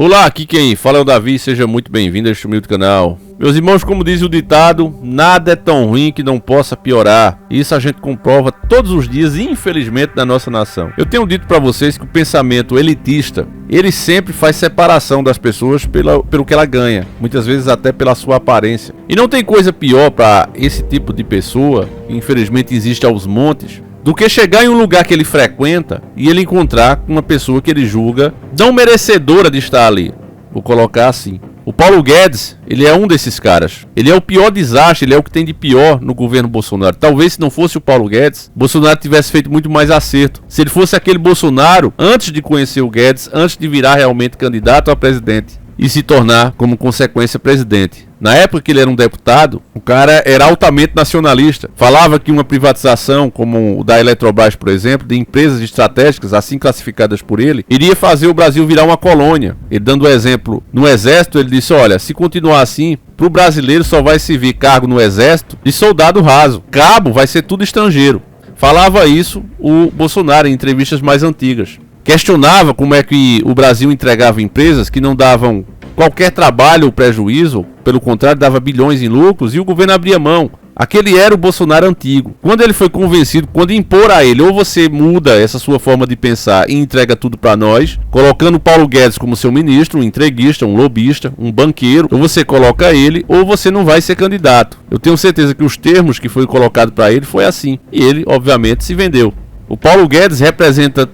Olá, aqui quem fala é o Davi, seja muito bem-vindo a este humilde canal. Meus irmãos, como diz o ditado, nada é tão ruim que não possa piorar. Isso a gente comprova todos os dias, infelizmente, na nossa nação. Eu tenho dito para vocês que o pensamento elitista, ele sempre faz separação das pessoas pelo que ela ganha, muitas vezes até pela sua aparência. E não tem coisa pior para esse tipo de pessoa, que infelizmente existe aos montes, do que chegar em um lugar que ele frequenta e ele encontrar com uma pessoa que ele julga não merecedora de estar ali. Vou colocar assim. O Paulo Guedes, ele é um desses caras. Ele é o pior desastre, ele é o que tem de pior no governo Bolsonaro. Talvez se não fosse o Paulo Guedes, Bolsonaro tivesse feito muito mais acerto. Se ele fosse aquele Bolsonaro, antes de conhecer o Guedes, antes de virar realmente candidato a presidente e se tornar, como consequência, presidente. Na época que ele era um deputado, o cara era altamente nacionalista. Falava que uma privatização, como o da Eletrobras, por exemplo, de empresas estratégicas, assim classificadas por ele, iria fazer o Brasil virar uma colônia. Ele dando exemplo no Exército, ele disse, olha, se continuar assim, para o brasileiro só vai servir cargo no Exército de soldado raso. Cabo vai ser tudo estrangeiro. Falava isso o Bolsonaro em entrevistas mais antigas. Questionava como é que o Brasil entregava empresas que não davam qualquer trabalho ou prejuízo, pelo contrário, dava bilhões em lucros, e o governo abria mão. Aquele era o Bolsonaro antigo. Quando ele foi convencido, quando impor a ele, ou você muda essa sua forma de pensar e entrega tudo para nós, colocando Paulo Guedes como seu ministro, um entreguista, um lobista, um banqueiro, ou você coloca ele, ou você não vai ser candidato. Eu tenho certeza que os termos que foi colocado para ele foi assim, e ele, obviamente, se vendeu. O Paulo Guedes representa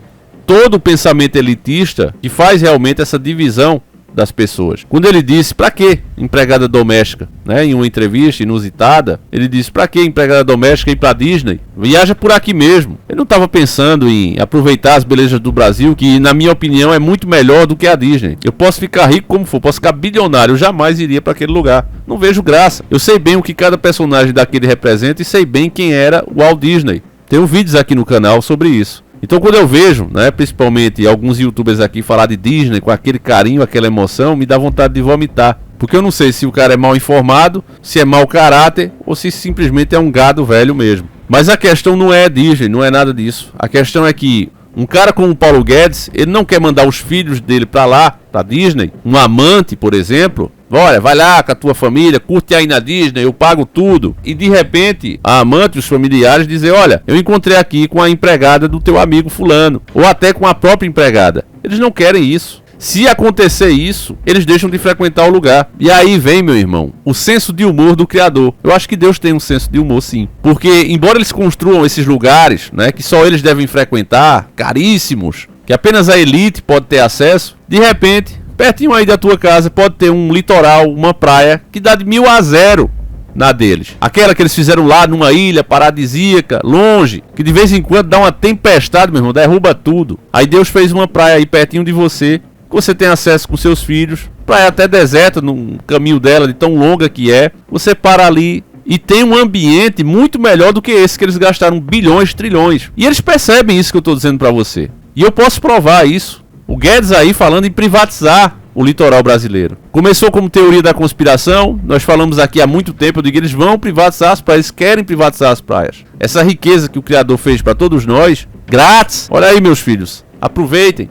todo o pensamento elitista que faz realmente essa divisão das pessoas. Quando ele disse, pra que empregada doméstica, né, em uma entrevista inusitada, ele disse, pra que empregada doméstica ir pra Disney? Viaja por aqui mesmo. Ele não estava pensando em aproveitar as belezas do Brasil, que na minha opinião é muito melhor do que a Disney. Eu posso ficar rico como for, posso ficar bilionário, eu jamais iria para aquele lugar. Não vejo graça. Eu sei bem o que cada personagem daquele representa e sei bem quem era o Walt Disney. Tenho vídeos aqui no canal sobre isso. Então quando eu vejo, né, principalmente alguns youtubers aqui falar de Disney com aquele carinho, aquela emoção, me dá vontade de vomitar. Porque eu não sei se o cara é mal informado, se é mau caráter ou se simplesmente é um gado velho mesmo. Mas a questão não é Disney, não é nada disso. A questão é que um cara como o Paulo Guedes, ele não quer mandar os filhos dele pra lá, pra Disney. Um amante, por exemplo, olha, vai lá com a tua família, curte aí na Disney, eu pago tudo. E de repente, a amante e os familiares dizem, olha, eu encontrei aqui com a empregada do teu amigo fulano. Ou até com a própria empregada. Eles não querem isso. Se acontecer isso, eles deixam de frequentar o lugar. E aí vem, meu irmão, o senso de humor do criador. Eu acho que Deus tem um senso de humor, sim. Porque, embora eles construam esses lugares, né, que só eles devem frequentar, caríssimos, que apenas a elite pode ter acesso, de repente, pertinho aí da tua casa, pode ter um litoral, uma praia, que dá de 1000 a 0 na deles. Aquela que eles fizeram lá numa ilha paradisíaca, longe, que de vez em quando dá uma tempestade, meu irmão, derruba tudo. Aí Deus fez uma praia aí pertinho de você, que você tem acesso com seus filhos, praia até deserta, no caminho dela, de tão longa que é. Você para ali e tem um ambiente muito melhor do que esse que eles gastaram bilhões, trilhões. E eles percebem isso que eu estou dizendo para você. E eu posso provar isso. O Guedes aí falando em privatizar o litoral brasileiro. Começou como teoria da conspiração, nós falamos aqui há muito tempo, eu digo que eles vão privatizar as praias, eles querem privatizar as praias. Essa riqueza que o Criador fez para todos nós, grátis. Olha aí, meus filhos, aproveitem.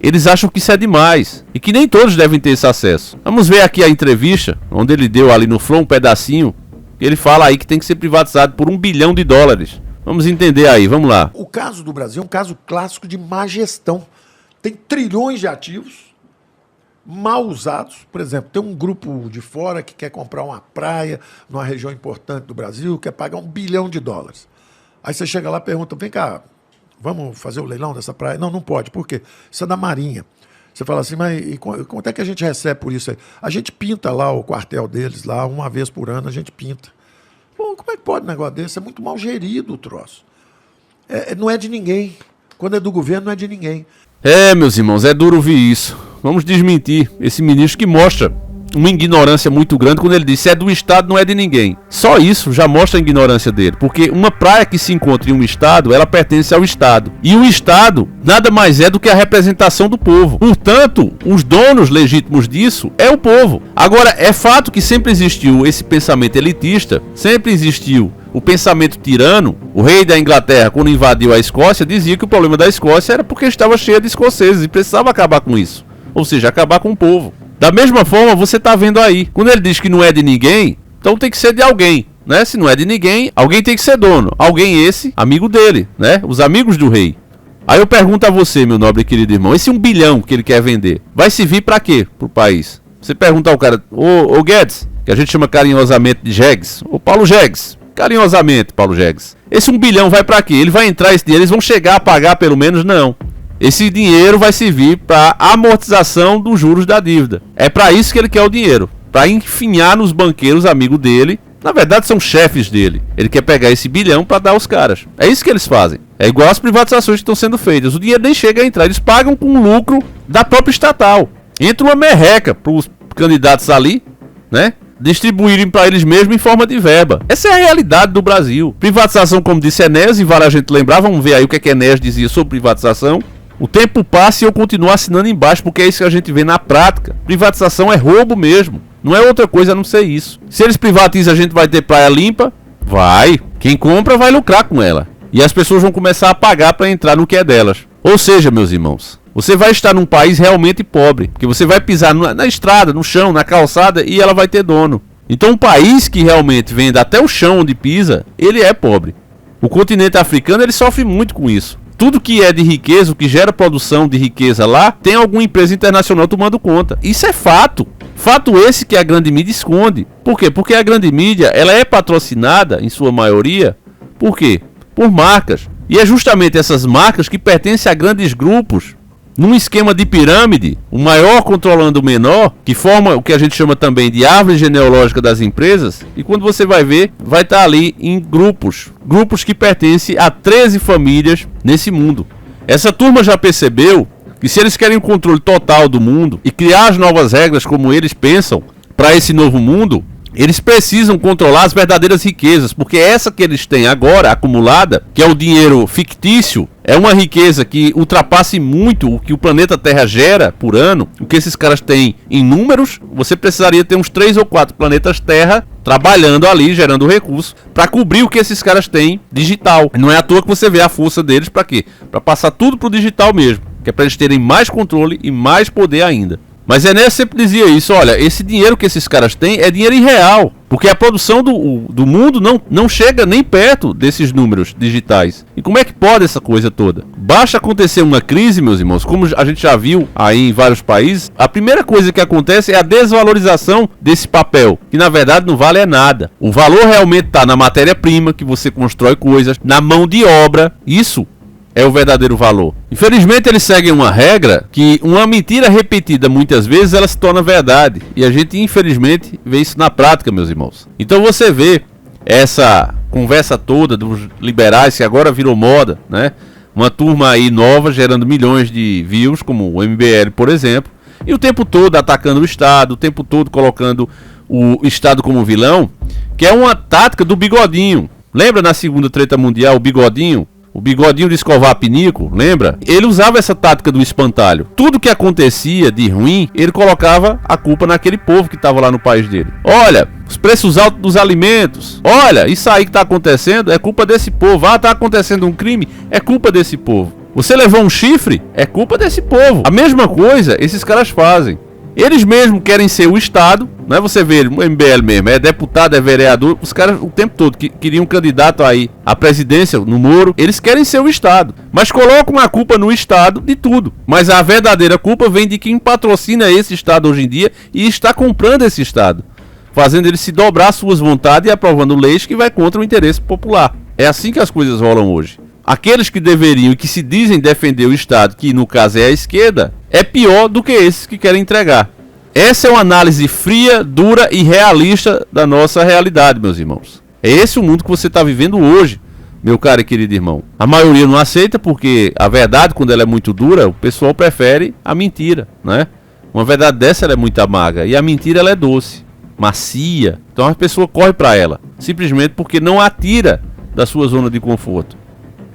Eles acham que isso é demais e que nem todos devem ter esse acesso. Vamos ver aqui a entrevista, onde ele deu ali no Flow um pedacinho. Ele fala aí que tem que ser privatizado por $1 bilhão. Vamos entender aí, vamos lá. O caso do Brasil é um caso clássico de má gestão. Tem trilhões de ativos mal usados. Por exemplo, tem um grupo de fora que quer comprar uma praia numa região importante do Brasil, quer pagar $1 bilhão. Aí você chega lá e pergunta, vem cá, vamos fazer o leilão dessa praia? Não, não pode. Por quê? Isso é da Marinha. Você fala assim, mas e quanto é que a gente recebe por isso aí? A gente pinta lá o quartel deles, lá uma vez por ano a gente pinta. Pô, como é que pode um negócio desse? É muito mal gerido o troço. Não é de ninguém. Quando é do governo, não é de ninguém. Meus irmãos, é duro ouvir isso. Vamos desmentir esse ministro que mostra uma ignorância muito grande quando ele diz se é do Estado, não é de ninguém. Só isso já mostra a ignorância dele, porque uma praia que se encontra em um Estado, ela pertence ao Estado. E o Estado nada mais é do que a representação do povo. Portanto, os donos legítimos disso é o povo. Agora, é fato que sempre existiu esse pensamento elitista, sempre existiu o pensamento tirano. O rei da Inglaterra, quando invadiu a Escócia, dizia que o problema da Escócia era porque estava cheia de escoceses e precisava acabar com isso. ou seja, acabar com o povo. Da mesma forma, você está vendo aí, quando ele diz que não é de ninguém, então tem que ser de alguém, né? Se não é de ninguém, alguém tem que ser dono. Alguém esse, amigo dele, né? Os amigos do rei. Aí eu pergunto a você, meu nobre e querido irmão, esse 1 bilhão que ele quer vender, vai servir para quê pro país? Você pergunta ao cara, ô Guedes, que a gente chama carinhosamente de Jegues, ô Paulo Jegues, carinhosamente, Paulo Jegues, esse 1 bilhão vai para quê? Ele vai entrar esse dinheiro, eles vão chegar a pagar pelo menos? Não. Esse dinheiro vai servir para amortização dos juros da dívida. É para isso que ele quer o dinheiro, para enfinhar nos banqueiros amigos dele. Na verdade são chefes dele. Ele quer pegar esse bilhão para dar aos caras. É isso que eles fazem. É igual as privatizações que estão sendo feitas. O dinheiro nem chega a entrar. Eles pagam com o lucro da própria estatal. Entra uma merreca para os candidatos ali, né? Distribuírem para eles mesmos em forma de verba. Essa é a realidade do Brasil. Privatização, como disse Enéas, e vale a gente lembrar, vamos ver aí o que Enéas dizia sobre privatização. O tempo passa e eu continuo assinando embaixo, porque é isso que a gente vê na prática. Privatização é roubo mesmo. Não é outra coisa a não ser isso. Se eles privatizam, a gente vai ter praia limpa? Vai. Quem compra vai lucrar com ela. E as pessoas vão começar a pagar para entrar no que é delas. Ou seja, meus irmãos, você vai estar num país realmente pobre. Porque você vai pisar na estrada, no chão, na calçada e ela vai ter dono. Então um país que realmente vende até o chão onde pisa, ele é pobre. O continente africano ele sofre muito com isso. Tudo que é de riqueza, o que gera produção de riqueza lá, tem alguma empresa internacional tomando conta. Isso é fato. Fato esse que a grande mídia esconde. Por quê? Porque a grande mídia ela é patrocinada, em sua maioria, por quê? Por marcas. E é justamente essas marcas que pertencem a grandes grupos, num esquema de pirâmide, o maior controlando o menor, que forma o que a gente chama também de árvore genealógica das empresas, e quando você vai ver, vai estar ali em grupos que pertencem a 13 famílias nesse mundo. Essa turma já percebeu que se eles querem o controle total do mundo e criar as novas regras como eles pensam para esse novo mundo, eles precisam controlar as verdadeiras riquezas, porque essa que eles têm agora, acumulada, que é o dinheiro fictício, é uma riqueza que ultrapasse muito o que o planeta Terra gera por ano. O que esses caras têm em números, você precisaria ter uns 3 ou 4 planetas Terra trabalhando ali, gerando recursos, para cobrir o que esses caras têm digital. Não é à toa que você vê a força deles para quê? Para passar tudo para o digital mesmo, que é para eles terem mais controle e mais poder ainda. Mas Enéas sempre dizia isso, olha, esse dinheiro que esses caras têm é dinheiro irreal, porque a produção do mundo não chega nem perto desses números digitais. E como é que pode essa coisa toda? Basta acontecer uma crise, meus irmãos, como a gente já viu aí em vários países, a primeira coisa que acontece é a desvalorização desse papel, que na verdade não vale nada. O valor realmente está na matéria-prima, que você constrói coisas, na mão de obra, isso é o verdadeiro valor. Infelizmente eles seguem uma regra que uma mentira repetida muitas vezes ela se torna verdade. E a gente infelizmente vê isso na prática, meus irmãos. Então você vê essa conversa toda dos liberais que agora virou moda, né? Uma turma aí nova gerando milhões de views, como o MBL, por exemplo. E o tempo todo atacando o Estado, o tempo todo colocando o Estado como vilão, que é uma tática do Bigodinho. Lembra na Segunda Treta Mundial o Bigodinho? O Bigodinho de escovar pinico, lembra? Ele usava essa tática do espantalho. Tudo que acontecia de ruim, ele colocava a culpa naquele povo que estava lá no país dele. Olha, os preços altos dos alimentos. Olha, isso aí que está acontecendo é culpa desse povo. Ah, está acontecendo um crime, é culpa desse povo. Você levou um chifre, é culpa desse povo. A mesma coisa esses caras fazem. Eles mesmos querem ser o Estado, não é? Você vê, o MBL mesmo, é deputado, é vereador, os caras o tempo todo queriam um candidato aí à presidência, no Moro, eles querem ser o Estado, mas colocam a culpa no Estado de tudo. Mas a verdadeira culpa vem de quem patrocina esse Estado hoje em dia e está comprando esse Estado, fazendo ele se dobrar às suas vontades e aprovando leis que vai contra o interesse popular. É assim que as coisas rolam hoje. Aqueles que deveriam e que se dizem defender o Estado, que no caso é a esquerda, é pior do que esses que querem entregar. Essa é uma análise fria, dura e realista da nossa realidade, meus irmãos. É esse o mundo que você está vivendo hoje, meu caro e querido irmão. A maioria não aceita porque a verdade, quando ela é muito dura, o pessoal prefere a mentira, né? Uma verdade dessa ela é muito amarga e a mentira ela é doce, macia. Então a pessoa corre para ela, simplesmente porque não a tira da sua zona de conforto.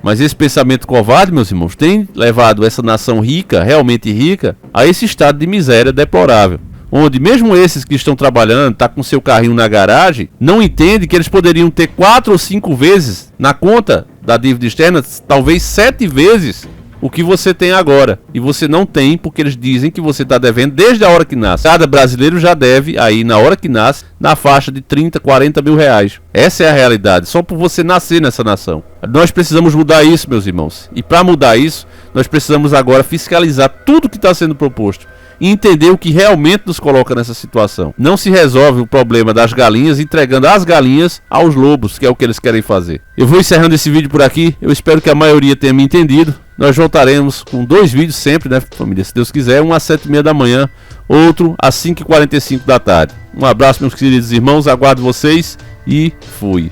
Mas esse pensamento covarde, meus irmãos, tem levado essa nação rica, realmente rica, a esse estado de miséria deplorável. Onde mesmo esses que estão trabalhando, tá com seu carrinho na garagem, não entendem que eles poderiam ter 4 ou 5 vezes na conta da dívida externa, talvez 7 vezes o que você tem agora. E você não tem, porque eles dizem que você está devendo desde a hora que nasce. Cada brasileiro já deve, aí na hora que nasce, na faixa de 30, 40 mil reais. Essa é a realidade, só por você nascer nessa nação. Nós precisamos mudar isso, meus irmãos. E para mudar isso, nós precisamos agora fiscalizar tudo que está sendo proposto e entender o que realmente nos coloca nessa situação. Não se resolve o problema das galinhas entregando as galinhas aos lobos, que é o que eles querem fazer. Eu vou encerrando esse vídeo por aqui. Eu espero que a maioria tenha me entendido. Nós voltaremos com 2 vídeos sempre, né, família? Se Deus quiser, um às 7h30 da manhã, outro às 5h45 da tarde. Um abraço, meus queridos irmãos. Aguardo vocês e fui.